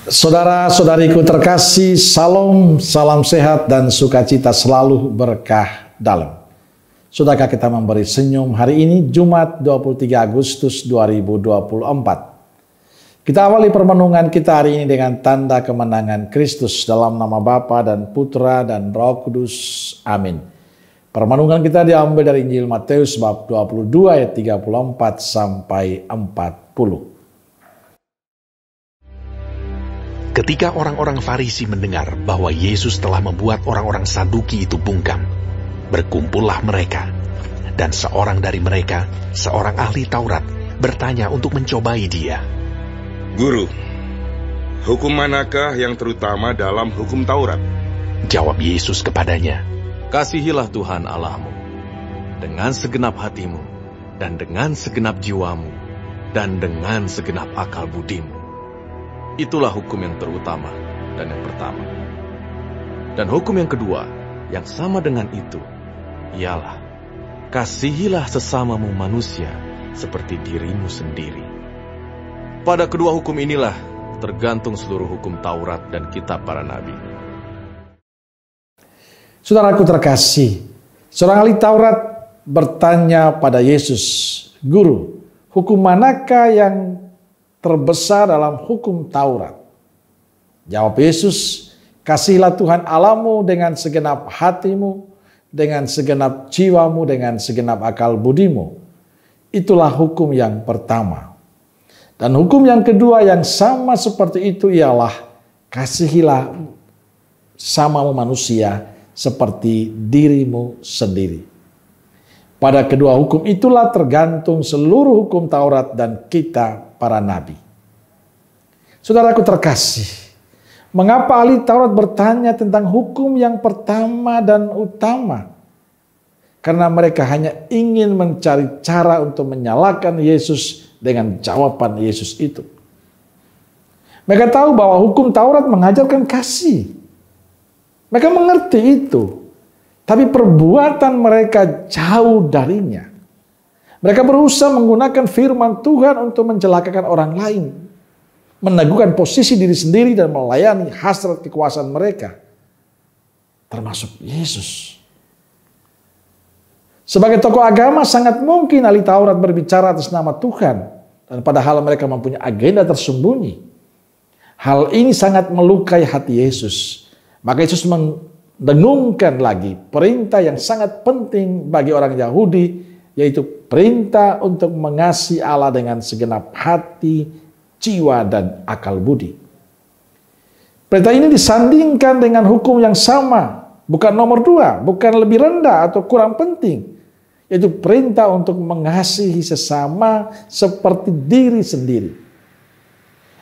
Saudara-saudariku terkasih, salam sehat dan sukacita selalu berkah dalam. Sudahkah kita memberi senyum hari ini, Jumat 23 Agustus 2024. Kita awali permenungan kita hari ini dengan tanda kemenangan Kristus dalam nama Bapa dan Putra dan Roh Kudus. Amin. Permenungan kita diambil dari Injil Matius bab 22 ayat 34 sampai 40. Ketika orang-orang Farisi mendengar bahwa Yesus telah membuat orang-orang Saduki itu bungkam, berkumpullah mereka, dan seorang dari mereka, seorang ahli Taurat, bertanya untuk mencobai dia. Guru, hukum manakah yang terutama dalam hukum Taurat? Jawab Yesus kepadanya, Kasihilah Tuhan Allahmu dengan segenap hatimu, dan dengan segenap jiwamu, dan dengan segenap akal budimu. Itulah hukum yang terutama dan yang pertama. Dan hukum yang kedua, yang sama dengan itu, ialah, kasihilah sesamamu manusia seperti dirimu sendiri. Pada kedua hukum inilah tergantung seluruh hukum Taurat dan kitab para nabi. Saudaraku terkasih, seorang ahli Taurat bertanya pada Yesus, Guru, hukum manakah yang terbesar dalam hukum Taurat? Jawab Yesus, kasihilah Tuhan Allahmu dengan segenap hatimu, dengan segenap jiwamu, dengan segenap akal budimu. Itulah hukum yang pertama. Dan hukum yang kedua yang sama seperti itu ialah, kasihilah sesamamu manusia seperti dirimu sendiri. Pada kedua hukum itulah tergantung seluruh hukum Taurat dan kita para nabi. Saudaraku terkasih, mengapa ahli Taurat bertanya tentang hukum yang pertama dan utama? Karena mereka hanya ingin mencari cara untuk menyalahkan Yesus dengan jawaban Yesus itu. Mereka tahu bahwa hukum Taurat mengajarkan kasih. Mereka mengerti itu. Tapi perbuatan mereka jauh darinya. Mereka berusaha menggunakan firman Tuhan untuk mencelakakan orang lain. Meneguhkan posisi diri sendiri dan melayani hasrat kekuasaan mereka. Termasuk Yesus. Sebagai tokoh agama sangat mungkin ahli Taurat berbicara atas nama Tuhan. Dan padahal mereka mempunyai agenda tersembunyi. Hal ini sangat melukai hati Yesus. Maka Yesus mendengungkan lagi perintah yang sangat penting bagi orang Yahudi, yaitu perintah untuk mengasihi Allah dengan segenap hati, jiwa, dan akal budi. Perintah ini disandingkan dengan hukum yang sama, bukan nomor 2, bukan lebih rendah atau kurang penting, yaitu perintah untuk mengasihi sesama seperti diri sendiri.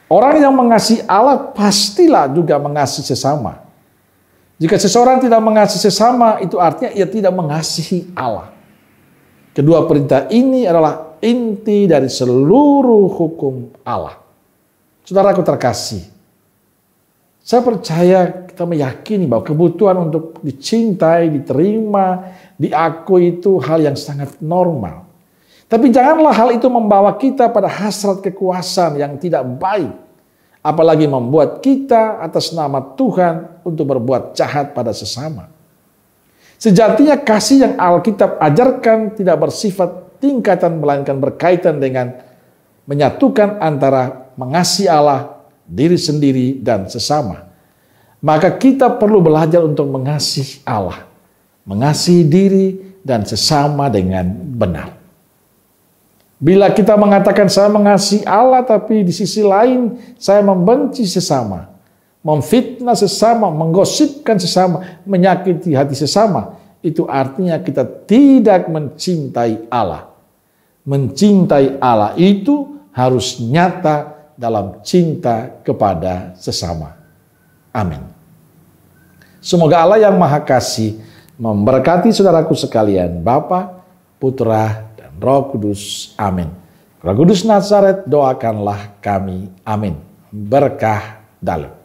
Orang yang mengasihi Allah pastilah juga mengasihi sesama. Jika seseorang tidak mengasihi sesama, itu artinya ia tidak mengasihi Allah. Kedua perintah ini adalah inti dari seluruh hukum Allah. Saudaraku terkasih, saya percaya, kita meyakini bahwa kebutuhan untuk dicintai, diterima, diakui itu hal yang sangat normal. Tapi janganlah hal itu membawa kita pada hasrat kekuasaan yang tidak baik. Apalagi membuat kita atas nama Tuhan untuk berbuat jahat pada sesama. Sejatinya kasih yang Alkitab ajarkan tidak bersifat tingkatan, melainkan berkaitan dengan menyatukan antara mengasihi Allah, diri sendiri, dan sesama. Maka kita perlu belajar untuk mengasihi Allah, mengasihi diri dan sesama dengan benar. Bila kita mengatakan saya mengasihi Allah, tapi di sisi lain saya membenci sesama, memfitnah sesama, menggosipkan sesama, menyakiti hati sesama, itu artinya kita tidak mencintai Allah. Mencintai Allah itu harus nyata dalam cinta kepada sesama. Amin. Semoga Allah yang Maha Kasih memberkati saudaraku sekalian, Bapa, Putra, dan Roh Kudus. Amin. Roh Kudus Nazaret, doakanlah kami. Amin. Berkah dalam.